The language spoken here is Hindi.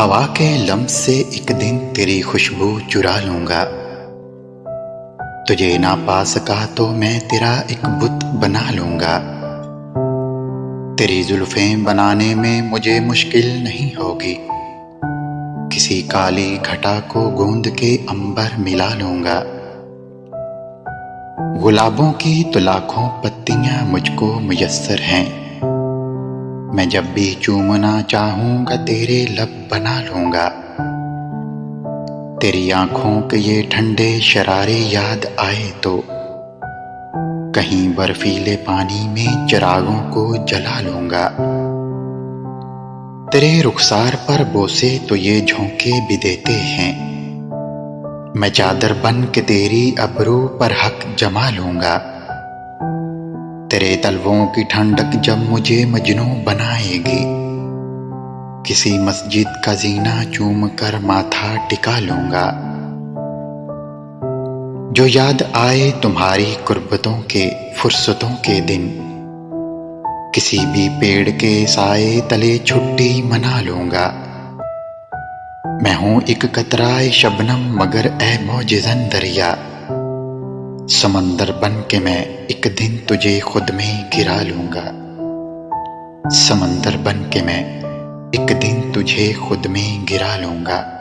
हवा के लम्स से एक दिन तेरी खुशबू चुरा लूंगा। तुझे ना पा सका तो मैं तेरा एक बुत बना लूंगा। तेरी जुल्फें बनाने में मुझे मुश्किल नहीं होगी। किसी काली घटा को गूंद के अंबर मिला लूंगा। गुलाबों की तो लाखों पत्तियां मुझको मुयस्सर हैं। मैं जब भी चूमना चाहूंगा तेरे लब बना लूंगा। तेरी आंखों के ये ठंडे शरारे याद आए तो कहीं बर्फीले पानी में चिरागों को जला लूंगा। तेरे रुखसार पर बोसे तो ये झोंके भी देते हैं। मैं चादर बन के तेरी अबरू पर हक जमा लूंगा। तेरे तलवों की ठंडक जब मुझे मजनू बनाएगी, किसी मस्जिद का जीना चूम कर माथा टिका लूंगा। जो याद आए तुम्हारी कुर्बतों के फुर्सतों के दिन, किसी भी पेड़ के साए तले छुट्टी मना लूंगा। मैं हूं एक कतराए शबनम मगर ए मौजिज़न दरिया, समंदर बन के मैं एक दिन तुझे खुद में गिरा लूंगा। समंदर बन के मैं एक दिन तुझे खुद में गिरा लूंगा।